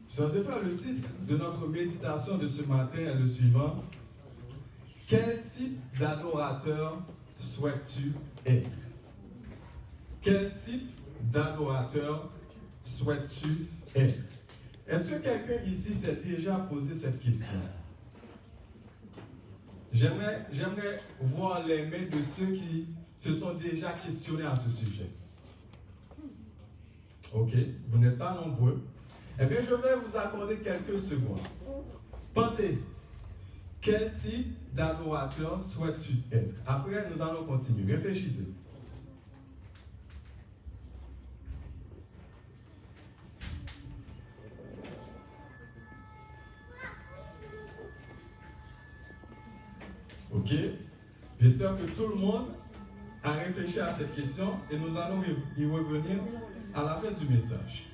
Sans effet, le titre de notre méditation de ce matin est le suivant. Quel type d'adorateur souhaites-tu être? Quel type d'adorateur souhaites-tu être? Est-ce que quelqu'un ici s'est déjà posé cette question? J'aimerais voir les mains de ceux qui se sont déjà questionnés à ce sujet. Ok, vous n'êtes pas nombreux. Eh bien, je vais vous accorder quelques secondes. Pensez-y. Quel type d'adorateur souhaites-tu être? Après, nous allons continuer. Réfléchissez. Ok? J'espère que tout le monde a réfléchi à cette question et nous allons y revenir à la fin du message.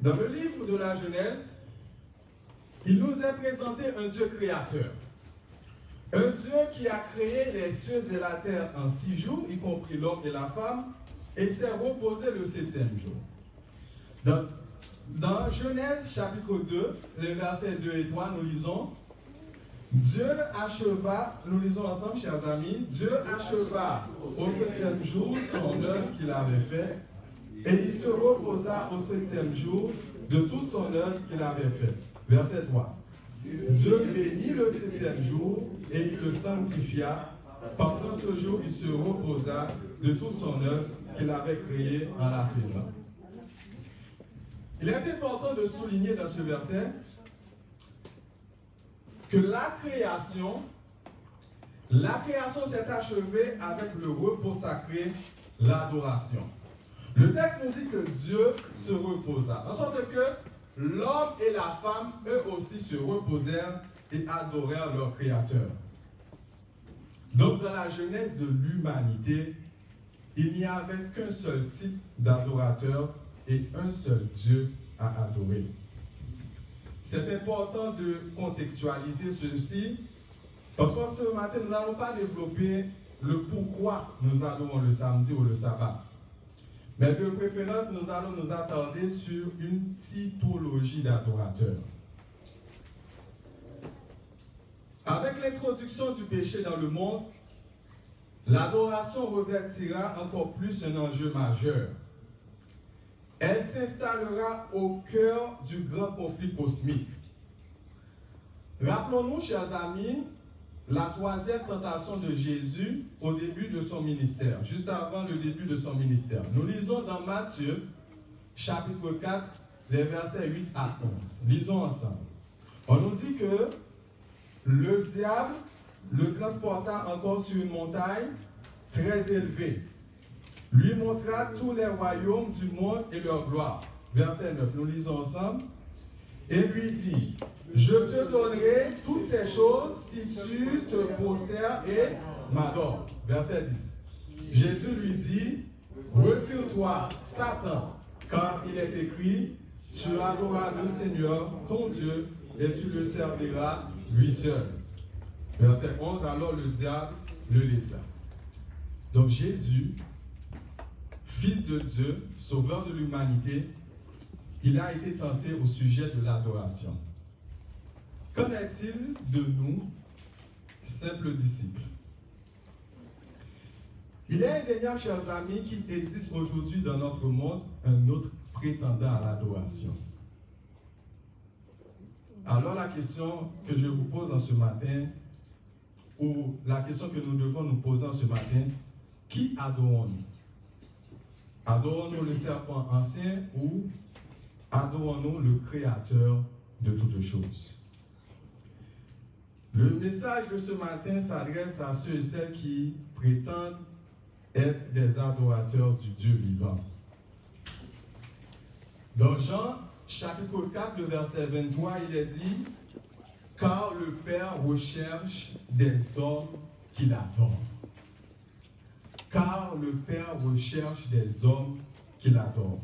Dans le livre de la Genèse, il nous est présenté un Dieu créateur. Un Dieu qui a créé les cieux et la terre en 6 jours, y compris l'homme et la femme, et s'est reposé le 7e jour. Dans Genèse chapitre 2, les versets 2 et 3, nous lisons Dieu acheva, nous lisons ensemble, chers amis, Dieu acheva au 7e jour son œuvre qu'il avait faite, et il se reposa au 7e jour de toute son œuvre qu'il avait faite. Verset 3. Dieu bénit le 7e jour et il le sanctifia, parce qu'en ce jour il se reposa de toute son œuvre qu'il avait créée en la faisant. Il est important de souligner dans ce verset que la création s'est achevée avec le repos sacré, l'adoration. Le texte nous dit que Dieu se reposa, en sorte que l'homme et la femme, eux aussi, se reposèrent et adorèrent leur Créateur. Donc, dans la genèse de l'humanité, il n'y avait qu'un seul type d'adorateur et un seul Dieu à adorer. C'est important de contextualiser ceci, parce que ce matin, nous n'allons pas développer le pourquoi nous adorons le samedi ou le sabbat. Mais de préférence, nous allons nous attarder sur une typologie d'adorateurs. Avec l'introduction du péché dans le monde, l'adoration revêtira encore plus un enjeu majeur. Elle s'installera au cœur du grand conflit cosmique. Rappelons-nous, chers amis, la 3e tentation de Jésus au début de son ministère, juste avant le début de son ministère. Nous lisons dans Matthieu, chapitre 4, les versets 8 à 11. Lisons ensemble. On nous dit que le diable le transporta encore sur une montagne très élevée. Lui montra tous les royaumes du monde et leur gloire. Verset 9, nous lisons ensemble. Et lui dit, je te donnerai toutes ces choses si tu te prosternes et m'adores. Verset 10. Jésus lui dit, retire-toi, Satan, car il est écrit, tu adoreras le Seigneur, ton Dieu, et tu le serviras lui seul. Verset 11, alors le diable le laissa. Donc Jésus, Fils de Dieu, sauveur de l'humanité, il a été tenté au sujet de l'adoration. Qu'en est-il de nous, simples disciples? Il est indéniable, chers amis, qu'il existe aujourd'hui dans notre monde un autre prétendant à l'adoration. Alors la question que je vous pose en ce matin, ou la question que nous devons nous poser en ce matin, qui adorons-nous? Adorons-nous le serpent ancien ou adorons-nous le Créateur de toutes choses? Le message de ce matin s'adresse à ceux et celles qui prétendent être des adorateurs du Dieu vivant. Dans Jean, chapitre 4, le verset 23, il est dit « Car le Père recherche des hommes qui l'adorent. » Car le Père recherche des hommes qui l'adorent.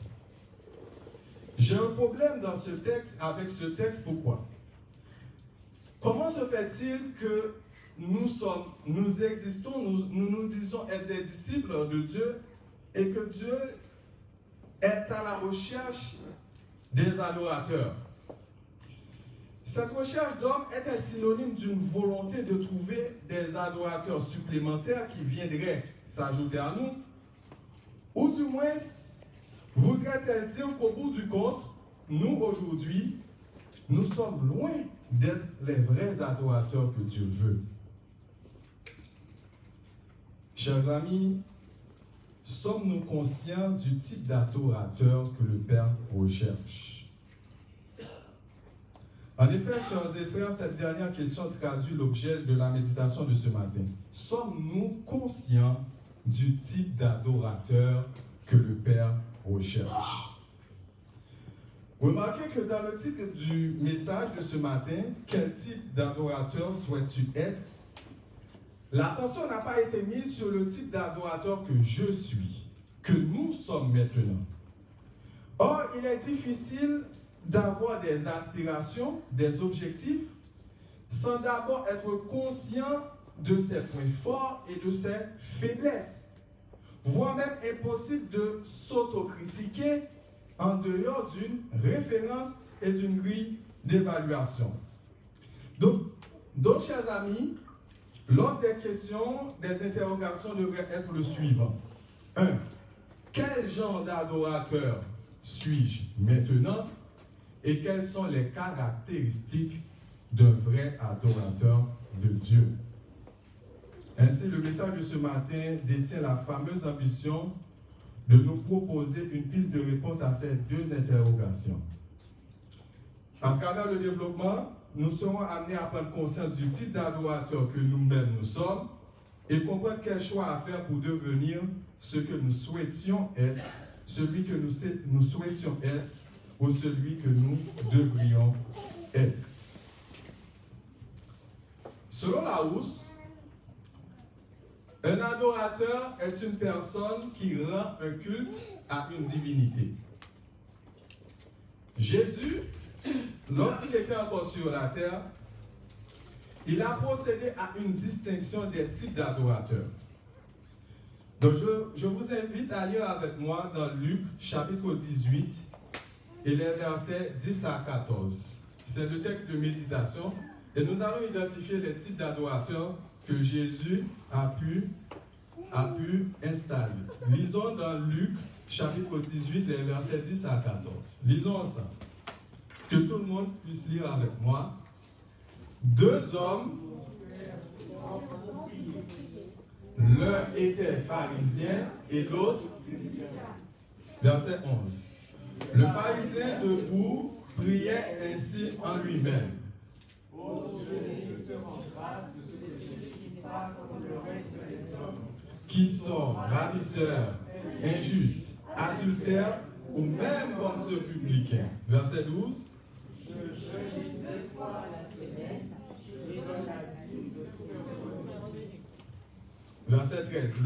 J'ai un problème dans ce texte, avec ce texte, pourquoi? Comment se fait-il que nous existons, nous disons être des disciples de Dieu, et que Dieu est à la recherche des adorateurs. Cette recherche d'hommes est un synonyme d'une volonté de trouver des adorateurs supplémentaires qui viendraient s'ajouter à nous, ou du moins voudrait-elle dire qu'au bout du compte, nous aujourd'hui, nous sommes loin d'être les vrais adorateurs que Dieu veut. Chers amis, sommes-nous conscients du type d'adorateur que le Père recherche? En effet, chers et frères, cette dernière question traduit l'objet de la méditation de ce matin. Sommes-nous conscients du type d'adorateur que le Père recherche? Remarquez que dans le titre du message de ce matin, quel type d'adorateur souhaites-tu être? L'attention n'a pas été mise sur le type d'adorateur que je suis, que nous sommes maintenant. Or, il est difficile d'avoir des aspirations, des objectifs, sans d'abord être conscient de ses points forts et de ses faiblesses. Voire même impossible de s'autocritiquer en dehors d'une référence et d'une grille d'évaluation. Donc, chers amis, l'ordre des questions, des interrogations devrait être le suivant. 1. Quel genre d'adorateur suis-je maintenant? Et quelles sont les caractéristiques d'un vrai adorateur de Dieu? Ainsi, le message de ce matin détient la fameuse ambition de nous proposer une piste de réponse à ces deux interrogations. À travers le développement, nous serons amenés à prendre conscience du type d'adorateur que nous-mêmes nous sommes et comprendre quel choix à faire pour devenir ce que nous souhaitions être, celui que nous souhaitions être ou celui que nous devrions être. Selon Larousse, un adorateur est une personne qui rend un culte à une divinité. Jésus, lorsqu'il était encore sur la terre, il a procédé à une distinction des types d'adorateurs. Donc je vous invite à lire avec moi dans Luc chapitre 18 et les versets 10 à 14. C'est le texte de méditation et nous allons identifier les types d'adorateurs que Jésus a pu installer. Lisons dans Luc chapitre 18 les versets 10 à 14. Lisons ensemble. Que tout le monde puisse lire avec moi. Deux hommes, l'un était pharisien et l'autre, verset 11. Le pharisien debout priait ainsi en lui-même. Qui sont ravisseurs, injustes, adultères ou même comme ce publicain. Verset 12. Je jeûne 2 fois à la semaine, je donne la dîme de tout le revenu. Verset 13.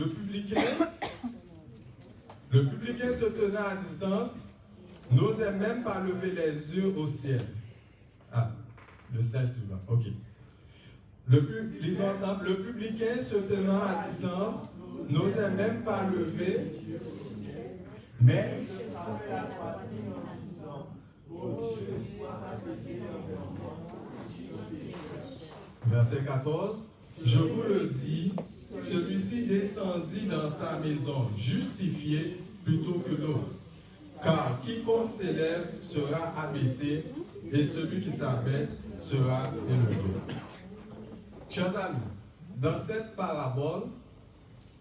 Le publicain se tenant à distance, n'osait même pas lever les yeux au ciel. Ah, le slide suivant, ok. Lisons ensemble. Le publicain se tenant à distance, n'osait même pas lever, mais verset 14, je vous le dis, celui-ci descendit dans sa maison justifié plutôt que l'autre. Car quiconque s'élève sera abaissé et celui qui s'abaisse sera élevé. Chers amis, dans cette parabole,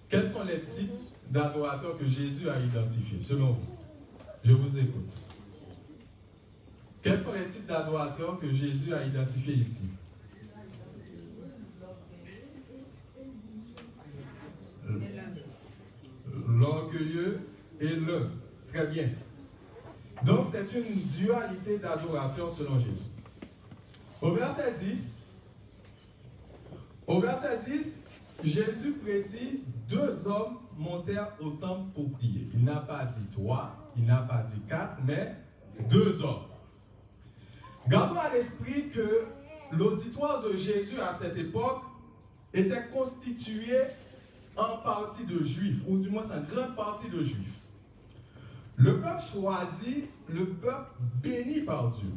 quels sont les types d'adorateurs que Jésus a identifiés, selon vous? Je vous écoute. Quels sont les types d'adorateurs que Jésus a identifiés ici? L'orgueilleux et l'humble. Très bien. Donc, c'est une dualité d'adorateurs selon Jésus. Au verset 10, Jésus précise, 2 hommes montèrent au temple pour prier. Il n'a pas dit 3, il n'a pas dit 4, mais 2 hommes. Gardons à l'esprit que l'auditoire de Jésus à cette époque était constitué en partie de juifs, ou du moins une grande partie de juifs. Le peuple choisi, le peuple béni par Dieu.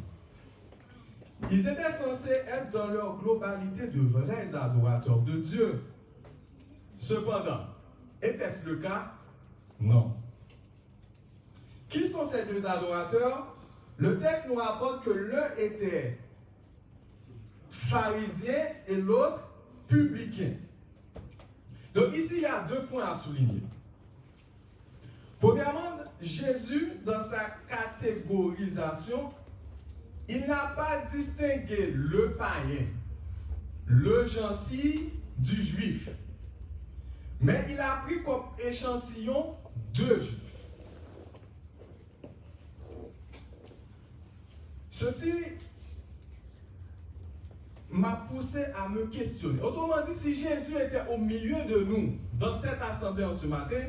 Ils étaient censés être dans leur globalité de vrais adorateurs de Dieu. Cependant, était-ce le cas? Non. Qui sont ces deux adorateurs? Le texte nous rapporte que l'un était pharisien et l'autre publicain. Donc ici, il y a deux points à souligner. Premièrement, Jésus, dans sa catégorisation, il n'a pas distingué le païen, le gentil du juif. Mais il a pris comme échantillon deux juifs. Ceci m'a poussé à me questionner. Autrement dit, si Jésus était au milieu de nous, dans cette assemblée en ce matin,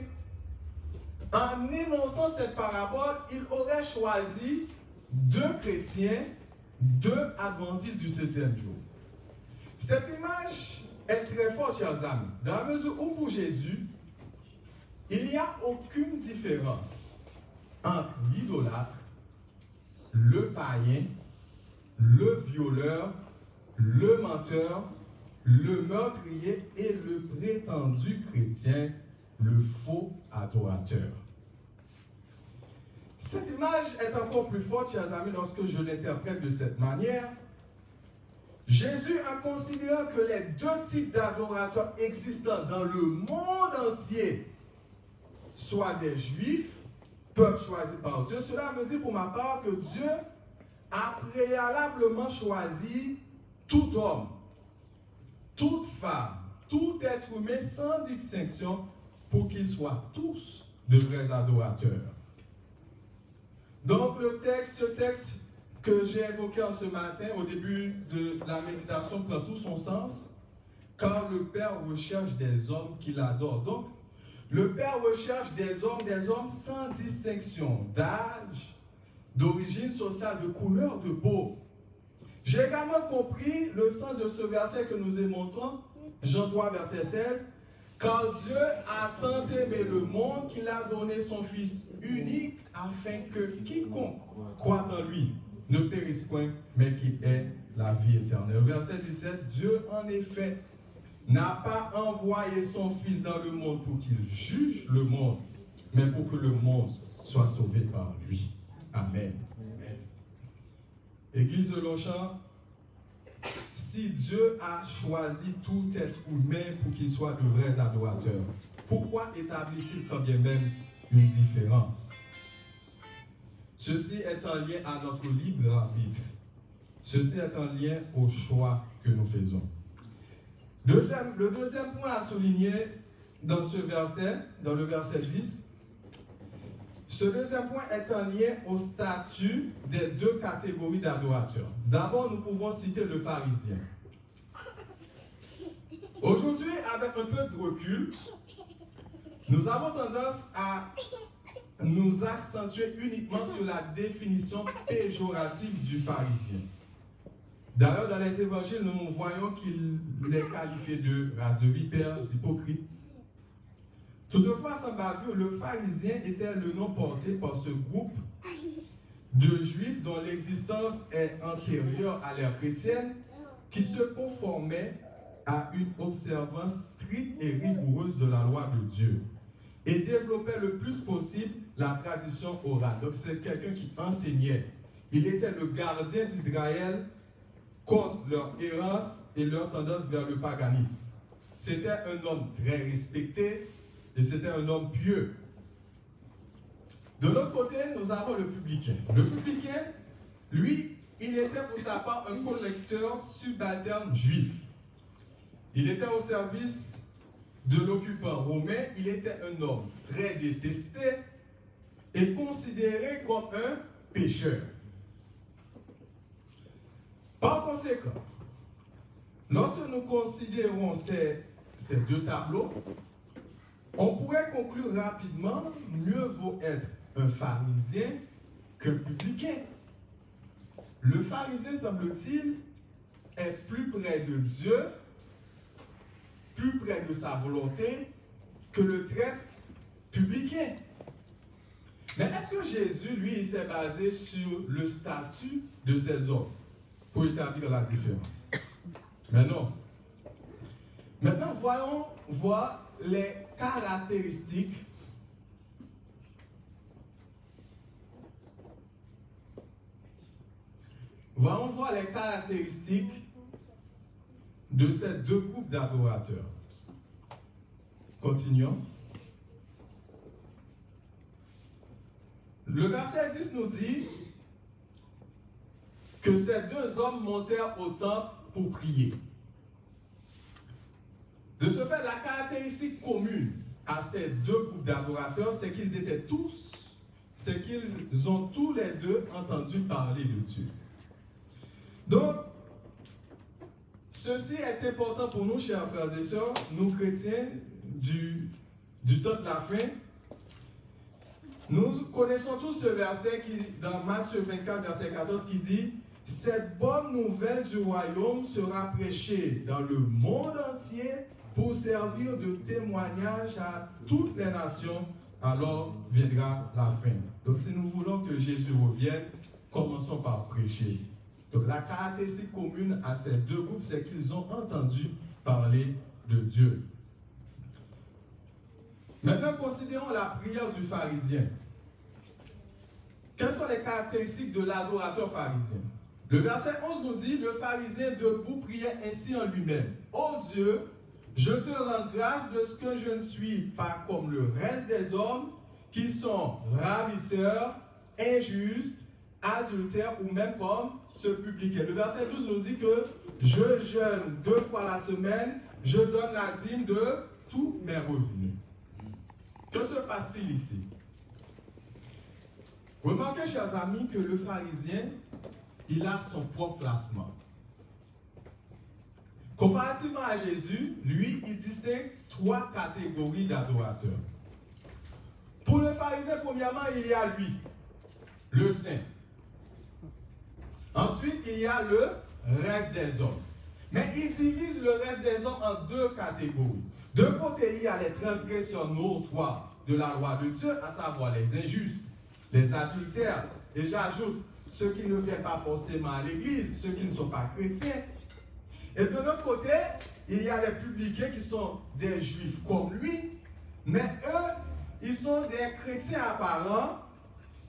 en énonçant cette parabole, il aurait choisi deux chrétiens, deux adventistes du 7e jour. Cette image est très forte, chers amis, dans la mesure où pour Jésus, il n'y a aucune différence entre l'idolâtre, le païen, le violeur, le menteur, le meurtrier et le prétendu chrétien, le faux adorateur. Cette image est encore plus forte, chers amis, lorsque je l'interprète de cette manière. Jésus a considéré que les deux types d'adorateurs existants dans le monde entier, soit des juifs, peuple choisi par Dieu. Cela veut dire pour ma part que Dieu a préalablement choisi tout homme, toute femme, tout être humain sans distinction pour qu'ils soient tous de vrais adorateurs. Donc ce texte que j'ai évoqué en ce matin au début de la méditation prend tout son sens, car le Père recherche des hommes qui l'adorent. Donc, le Père recherche des hommes sans distinction d'âge, d'origine sociale, de couleur de peau. J'ai également compris le sens de ce verset que nous émontons, Jean 3, verset 16, car Dieu a tant aimé le monde qu'il a donné son Fils unique afin que quiconque croit en lui ne périsse point, mais qu'il ait la vie éternelle. Verset 17, Dieu en effet n'a pas envoyé son Fils dans le monde pour qu'il juge le monde, mais pour que le monde soit sauvé par lui. Amen. Amen. Église de Longchamp, si Dieu a choisi tout être humain pour qu'il soit de vrais adorateurs, pourquoi établit-il quand bien même une différence? Ceci est en lien à notre libre arbitre. Ceci est en lien au choix que nous faisons. Le deuxième point à souligner dans ce verset, dans le verset 10, ce deuxième point est en lien au statut des deux catégories d'adorateurs. D'abord, nous pouvons citer le pharisien. Aujourd'hui, avec un peu de recul, nous avons tendance à nous accentuer uniquement sur la définition péjorative du pharisien. D'ailleurs, dans les évangiles, nous voyons qu'il est qualifié de race de vipères, d'hypocrite. Toutefois, sans bavure, le pharisien était le nom porté par ce groupe de juifs dont l'existence est antérieure à l'ère chrétienne, qui se conformaient à une observance stricte et rigoureuse de la loi de Dieu et développaient le plus possible la tradition orale. Donc c'est quelqu'un qui enseignait. Il était le gardien d'Israël contre leur errance et leur tendance vers le paganisme. C'était un homme très respecté et c'était un homme pieux. De l'autre côté, nous avons le publicain. Le publicain, lui, il était pour sa part un collecteur subalterne juif. Il était au service de l'occupant romain. Il était un homme très détesté et considéré comme un pécheur. Par conséquent, lorsque nous considérons ces deux tableaux, on pourrait conclure rapidement, mieux vaut être un pharisien qu'un publicain. Le pharisien, semble-t-il, est plus près de Dieu, plus près de sa volonté, que le traître publicain. Mais est-ce que Jésus, lui, il s'est basé sur le statut de ces hommes pour établir la différence? Mais non. Maintenant, voyons voir les caractéristiques de ces deux groupes d'adorateurs. Continuons. Le verset 10 nous dit que ces deux hommes montèrent au temple pour prier. De ce fait, la caractéristique commune à ces deux groupes d'adorateurs, c'est qu'ils ont tous les deux entendu parler de Dieu. Donc, ceci est important pour nous, chers frères et sœurs, nous chrétiens du temps de la fin. Nous connaissons tous ce verset qui, dans Matthieu 24, verset 14, qui dit « Cette bonne nouvelle du royaume sera prêchée dans le monde entier pour servir de témoignage à toutes les nations, alors viendra la fin. » Donc si nous voulons que Jésus revienne, commençons par prêcher. Donc la caractéristique commune à ces deux groupes, c'est qu'ils ont entendu parler de Dieu. Maintenant, considérons la prière du pharisien. Quelles sont les caractéristiques de l'adorateur pharisien? Le verset 11 nous dit, le pharisien debout priait ainsi en lui-même. « Ô Dieu, je te rends grâce de ce que je ne suis pas comme le reste des hommes qui sont ravisseurs, injustes, adultères ou même comme ce publicain. » Le verset 12 nous dit que je jeûne 2 fois la semaine, je donne la dîme de tous mes revenus. Que se passe-t-il ici? Remarquez, chers amis, que le pharisien, il a son propre classement. Comparativement à Jésus, lui, il distingue 3 catégories d'adorateurs. Pour le pharisien, premièrement, il y a lui, le saint. Ensuite, il y a le reste des hommes. Mais il divise le reste des hommes en 2 catégories. D'un côté, il y a les transgresseurs notoires de la loi de Dieu, à savoir les injustes, les adultères, et j'ajoute ceux qui ne viennent pas forcément à l'église, ceux qui ne sont pas chrétiens. Et de l'autre côté, il y a les publicains qui sont des juifs comme lui, mais eux, ils sont des chrétiens apparents,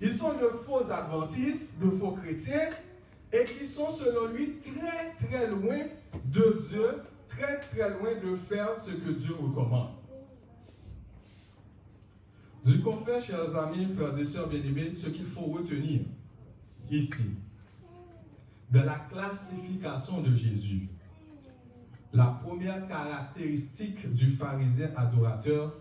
ils sont de faux adventistes, de faux chrétiens, et qui sont selon lui très très loin de Dieu, très très loin de faire ce que Dieu recommande. Du coup, chers amis, frères et sœurs bien-aimés, ce qu'il faut retenir ici, de la classification de Jésus, la première caractéristique du pharisien adorateur,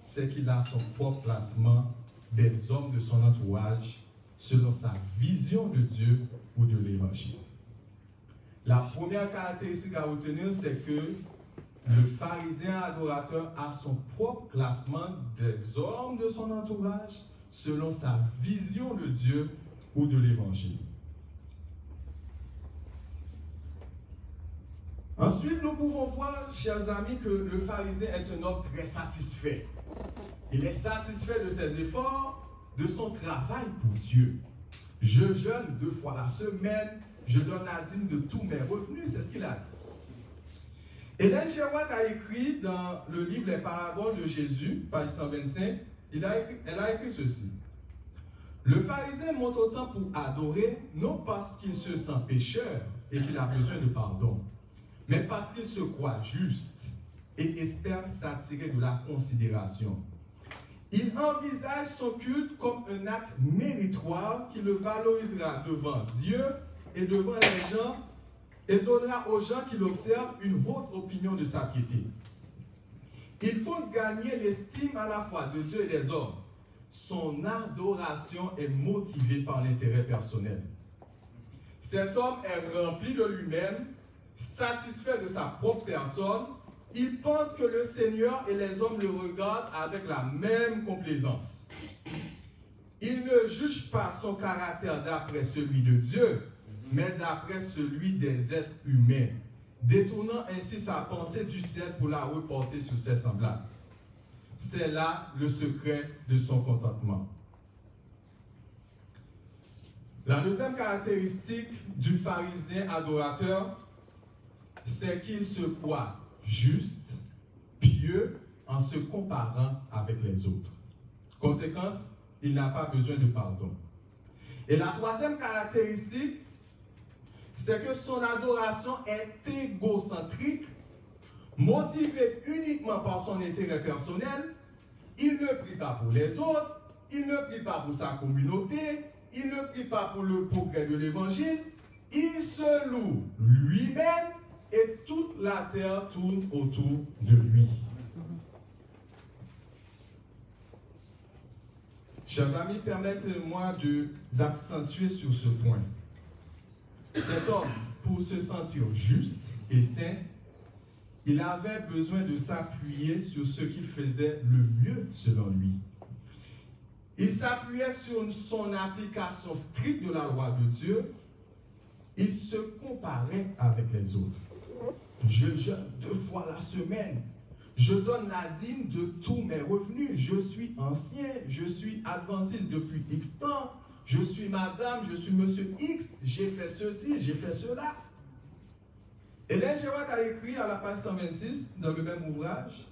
c'est qu'il a son propre classement des hommes de son entourage selon sa vision de Dieu ou de l'évangile. La première caractéristique à retenir, c'est que le pharisien adorateur a son propre classement des hommes de son entourage selon sa vision de Dieu ou de l'évangile. Ensuite, nous pouvons voir, chers amis, que le pharisien est un homme très satisfait. Il est satisfait de ses efforts, de son travail pour Dieu. Je jeûne 2 fois la semaine, je donne la dîme de tous mes revenus, c'est ce qu'il a dit. Ellen G. White a écrit dans le livre Les Paraboles de Jésus, page 125, elle a écrit ceci. Le pharisien monte au temple pour adorer, non parce qu'il se sent pécheur et qu'il a besoin de pardon, mais parce qu'il se croit juste et espère s'attirer de la considération. Il envisage son culte comme un acte méritoire qui le valorisera devant Dieu et devant les gens et donnera aux gens qui l'observent une haute opinion de sa piété. Il compte gagner l'estime à la fois de Dieu et des hommes. Son adoration est motivée par l'intérêt personnel. Cet homme est rempli de lui-même, satisfait de sa propre personne. Il pense que le Seigneur et les hommes le regardent avec la même complaisance. Il ne juge pas son caractère d'après celui de Dieu, mais d'après celui des êtres humains, détournant ainsi sa pensée du ciel pour la reporter sur ses semblables. C'est là le secret de son contentement. La deuxième caractéristique du pharisien adorateur, c'est qu'il se croit juste, pieux, en se comparant avec les autres. Conséquence, il n'a pas besoin de pardon. Et la troisième caractéristique, c'est que son adoration est égocentrique, motivée uniquement par son intérêt personnel. Il ne prie pas pour les autres, il ne prie pas pour sa communauté, il ne prie pas pour le progrès de l'évangile, il se loue lui-même et toute la terre tourne autour de lui. Chers amis, permettez-moi d'accentuer sur ce point. Cet homme, pour se sentir juste et saint, il avait besoin de s'appuyer sur ce qu'il faisait le mieux selon lui. Il s'appuyait sur son application stricte de la loi de Dieu. Il se comparait avec les autres. Je jeûne 2 fois la semaine. Je donne la dîme de tous mes revenus. Je suis ancien, je suis adventiste depuis X temps. Je suis madame, je suis monsieur X. J'ai fait ceci, j'ai fait cela. Ellen G. White a écrit à la page 126 dans le même ouvrage,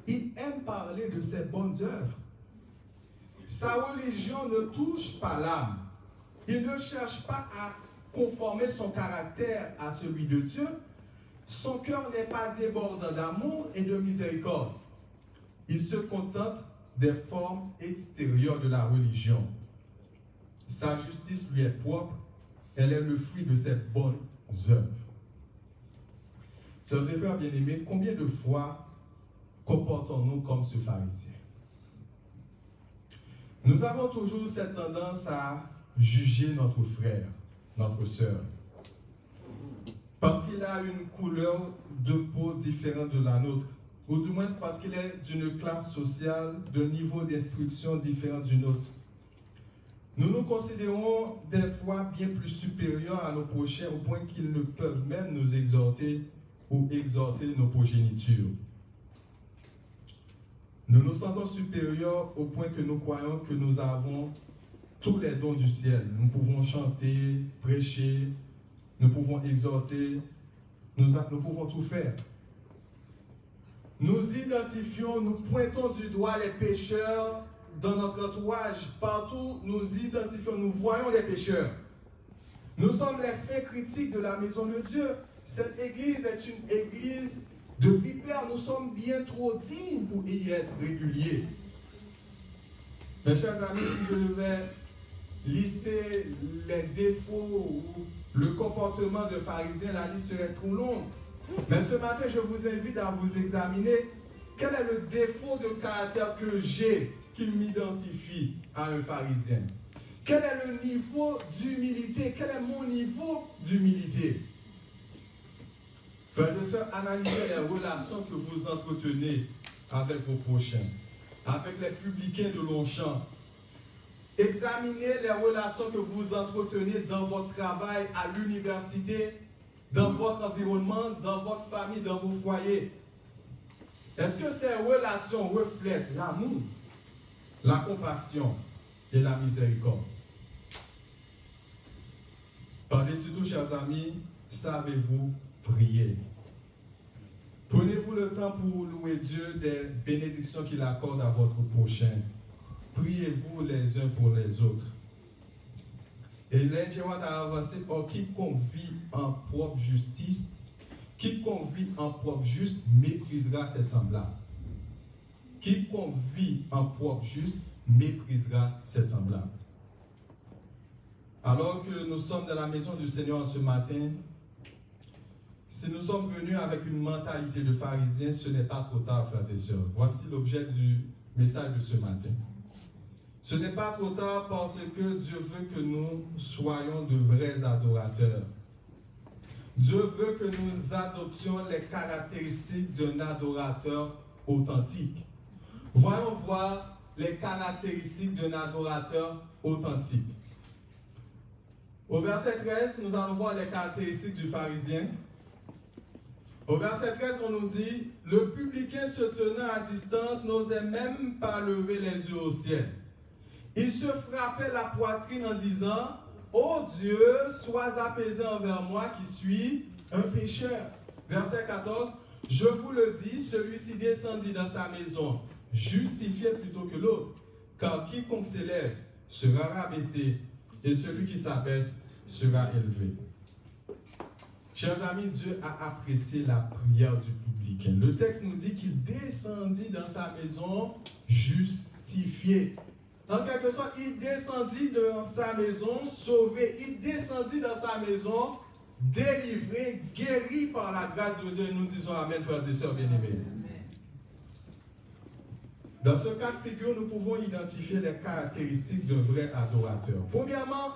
il aime parler de ses bonnes œuvres. Sa religion ne touche pas l'âme. Il ne cherche pas à conformer son caractère à celui de Dieu. Son cœur n'est pas débordant d'amour et de miséricorde. Il se contente des formes extérieures de la religion. Sa justice lui est propre. Elle est le fruit de ses bonnes œuvres. Sœurs et frères bien-aimés, combien de fois comportons-nous comme ce pharisien? Nous avons toujours cette tendance à juger notre frère, notre sœur, parce qu'il a une couleur de peau différente de la nôtre, ou du moins parce qu'il est d'une classe sociale, d'un niveau d'instruction différent du nôtre. Nous nous considérons des fois bien plus supérieurs à nos prochains au point qu'ils ne peuvent même nous exhorter ou exhorter nos progénitures. Nous nous sentons supérieurs au point que nous croyons que nous avons tous les dons du ciel. Nous pouvons chanter, prêcher, nous pouvons exhorter, nous pouvons tout faire. Nous identifions, nous pointons du doigt les pécheurs dans notre entourage. Partout, nous identifions, nous voyons les pécheurs. Nous sommes les faits critiques de la maison de Dieu. Cette église est une église de vipères. Nous sommes bien trop dignes pour y être réguliers. Mes chers amis, si je devais lister les défauts ou le comportement de pharisien, la liste serait trop longue. Mais ce matin, je vous invite à vous examiner quel est le défaut de caractère que j'ai qui m'identifie à un pharisien. Quel est le niveau d'humilité? Quel est mon niveau d'humilité? Frères et sœurs, analysez les relations que vous entretenez avec vos prochains, avec les publicains de Longchamp. Examinez les relations que vous entretenez dans votre travail, à l'université, dans votre environnement, dans votre famille, dans vos foyers. Est-ce que ces relations reflètent l'amour, la compassion et la miséricorde? Par-dessus tout, chers amis, savez-vous prier? Prenez-vous le temps pour louer Dieu des bénédictions qu'il accorde à votre prochain. Priez-vous les uns pour les autres. Et l'Indjewat a avancé, or quiconque vit en propre justice, quiconque vit en propre juste méprisera ses semblables. Quiconque vit en propre juste méprisera ses semblables. Alors que nous sommes dans la maison du Seigneur ce matin, si nous sommes venus avec une mentalité de pharisien, ce n'est pas trop tard, frères et sœurs. Voici l'objet du message de ce matin. Ce n'est pas trop tard parce que Dieu veut que nous soyons de vrais adorateurs. Dieu veut que nous adoptions les caractéristiques d'un adorateur authentique. Voyons voir les caractéristiques d'un adorateur authentique. Au verset 13, nous allons voir les caractéristiques du pharisien. Au verset 13, on nous dit, le publicain se tenant à distance n'osait même pas lever les yeux au ciel. Il se frappait la poitrine en disant, ô Dieu, sois apaisé envers moi qui suis un pécheur. Verset 14, je vous le dis, celui-ci descendit dans sa maison, justifié plutôt que l'autre, car quiconque s'élève sera rabaissé, et celui qui s'abaisse sera élevé. Chers amis, Dieu a apprécié la prière du publicain. Le texte nous dit qu'il descendit dans sa maison justifié. En quelque sorte, il descendit dans sa maison sauvé. Il descendit dans sa maison délivré, guéri par la grâce de Dieu. Et nous disons Amen, frères et sœurs bien-aimés. Dans ce cas de figure, nous pouvons identifier les caractéristiques d'un vrai adorateur. Premièrement,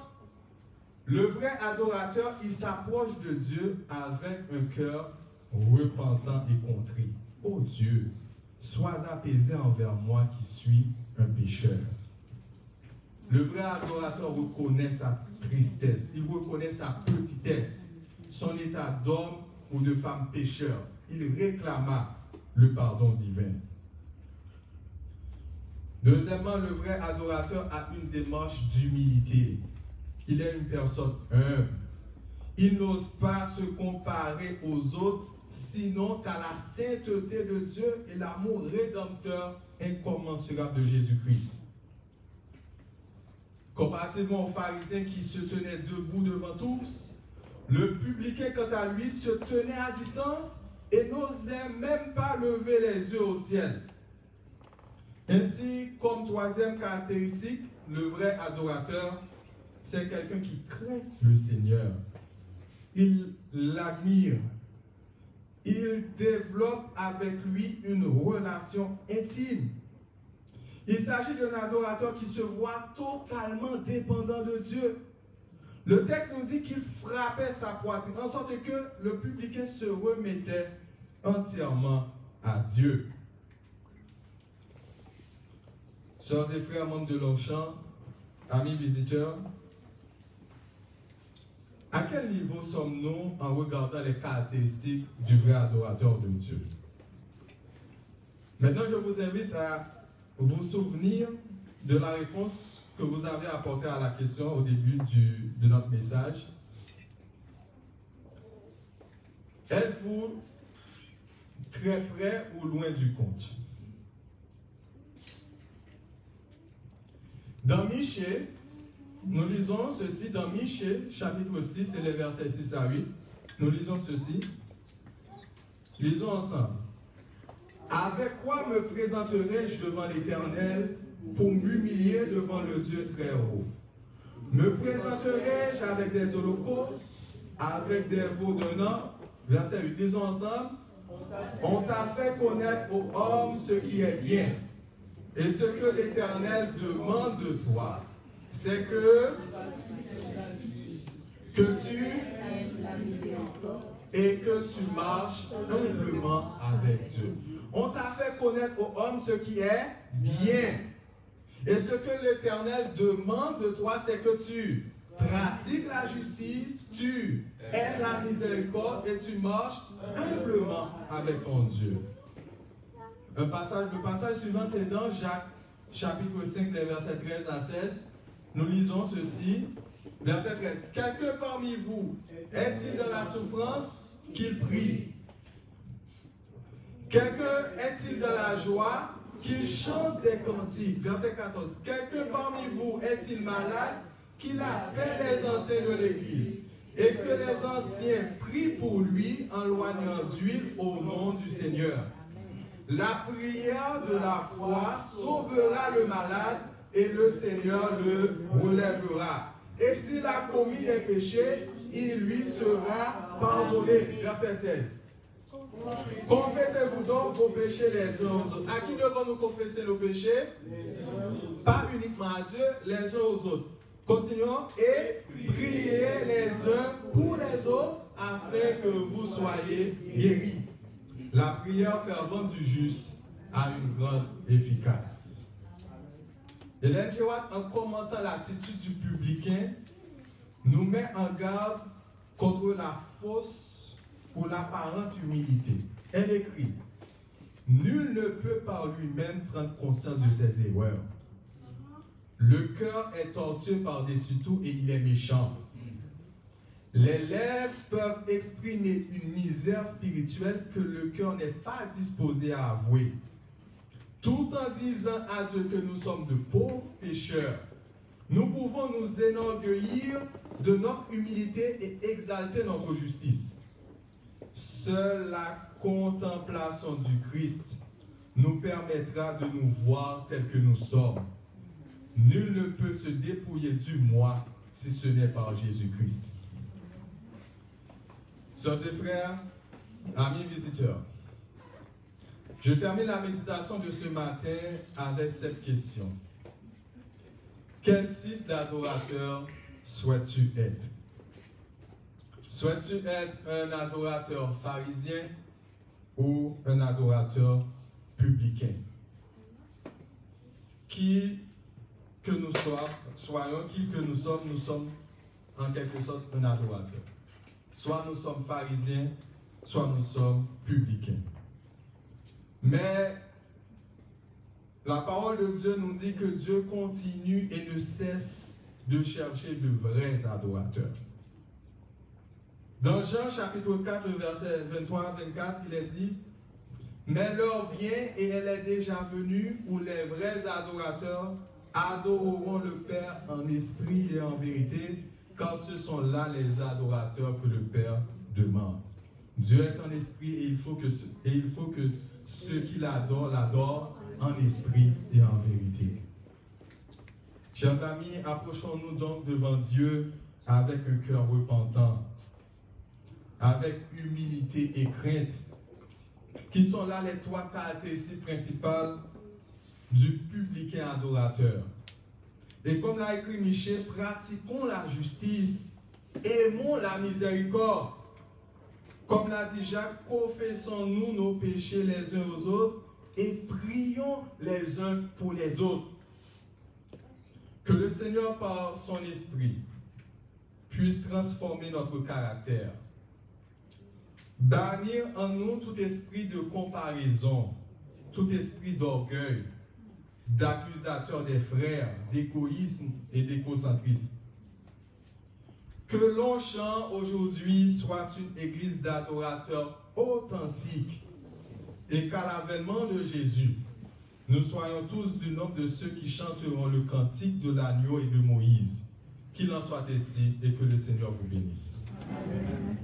le vrai adorateur, il s'approche de Dieu avec un cœur repentant et contrit. Ô Dieu, sois apaisé envers moi qui suis un pécheur. Le vrai adorateur reconnaît sa tristesse, il reconnaît sa petitesse, son état d'homme ou de femme pécheur. Il réclama le pardon divin. Deuxièmement, le vrai adorateur a une démarche d'humilité. Il est une personne humble. Il n'ose pas se comparer aux autres, sinon qu'à la sainteté de Dieu et l'amour rédempteur incommensurable de Jésus-Christ. Comparativement aux pharisiens qui se tenaient debout devant tous, le publicain, quant à lui, se tenait à distance et n'osait même pas lever les yeux au ciel. Ainsi, comme troisième caractéristique, le vrai adorateur, c'est quelqu'un qui craint le Seigneur. Il l'admire. Il développe avec lui une relation intime. Il s'agit d'un adorateur qui se voit totalement dépendant de Dieu. Le texte nous dit qu'il frappait sa poitrine, en sorte que le publicain se remettait entièrement à Dieu. Sœurs et frères, membres de Longchamp, amis visiteurs, à quel niveau sommes-nous en regardant les caractéristiques du vrai adorateur de Dieu? Maintenant, je vous invite à vous souvenir de la réponse que vous avez apportée à la question au début de notre message. Êtes-vous très près ou loin du compte? Dans Michée, nous lisons ceci dans Michée, chapitre 6, et les versets 6 à 8. Nous lisons ceci. Lisons ensemble. Avec quoi me présenterai-je devant l'Éternel pour m'humilier devant le Dieu très haut? Me présenterai-je avec des holocaustes, avec des veaux d'un an? Verset 8. Lisons ensemble. On t'a fait connaître aux hommes ce qui est bien. Et ce que l'Éternel demande de toi, c'est que tu et que tu marches humblement avec Dieu. On t'a fait connaître aux hommes ce qui est bien. Et ce que l'Éternel demande de toi, c'est que tu pratiques la justice, tu aimes la miséricorde et tu marches humblement avec ton Dieu. Le passage suivant, c'est dans Jacques, chapitre 5, les versets 13 à 16. Nous lisons ceci. Verset 13. Quelqu'un parmi vous est-il dans la souffrance? Qu'il prie. Quelqu'un est-il dans la joie? Qu'il chante des cantiques. Verset 14. Quelqu'un parmi vous est-il malade? Qu'il appelle les anciens de l'Église. Et que les anciens prient pour lui en loignant d'huile au nom du Seigneur. La prière de la foi sauvera le malade et le Seigneur le relèvera. Et s'il a commis des péchés, il lui sera pardonné. Verset 16. Confessez-vous donc vos péchés les uns aux autres. À qui devons-nous confesser nos péchés? Pas uniquement à Dieu, les uns aux autres. Continuons. Et priez les uns pour les autres afin que vous soyez guéris. La prière fervente du juste a une grande efficace. Ellen G. White, en commentant l'attitude du publicain, nous met en garde contre la fausse pour l'apparente humilité. Elle écrit, nul ne peut par lui-même prendre conscience de ses erreurs. Le cœur est tortueux par-dessus tout et il est méchant. Les lèvres peuvent exprimer une misère spirituelle que le cœur n'est pas disposé à avouer. Tout en disant à Dieu que nous sommes de pauvres pécheurs, nous pouvons nous enorgueillir de notre humilité et exalter notre justice. Seule la contemplation du Christ nous permettra de nous voir tels que nous sommes. Nul ne peut se dépouiller du moi si ce n'est par Jésus-Christ. Sœurs et frères, amis visiteurs, je termine la méditation de ce matin avec cette question. Quel type d'adorateur souhaites-tu être? Souhaites-tu être un adorateur pharisien ou un adorateur publicain? Qui que nous soyons, qui que nous sommes en quelque sorte un adorateur. Soit nous sommes pharisiens, soit nous sommes publicains. Mais la parole de Dieu nous dit que Dieu continue et ne cesse de chercher de vrais adorateurs. Dans Jean chapitre 4, verset 23-24, il est dit, « Mais l'heure vient et elle est déjà venue où les vrais adorateurs adoreront le Père en esprit et en vérité, car ce sont là les adorateurs que le Père demande. » Dieu est en esprit et il faut que ceux qui l'adorent en esprit et en vérité. Chers amis, approchons-nous donc devant Dieu avec un cœur repentant, avec humilité et crainte, qui sont là les trois caractéristiques principales du publicain adorateur. Et comme l'a écrit Michel, pratiquons la justice, aimons la miséricorde. Comme l'a dit Jacques, confessons-nous nos péchés les uns aux autres et prions les uns pour les autres. Que le Seigneur, par son esprit, puisse transformer notre caractère. Bannir en nous tout esprit de comparaison, tout esprit d'orgueil, d'accusateur des frères, d'égoïsme et d'égocentrisme. Que l'on chante aujourd'hui soit une église d'adorateurs authentiques et qu'à l'avènement de Jésus, nous soyons tous du nombre de ceux qui chanteront le cantique de l'agneau et de Moïse. Qu'il en soit ainsi et que le Seigneur vous bénisse. Amen.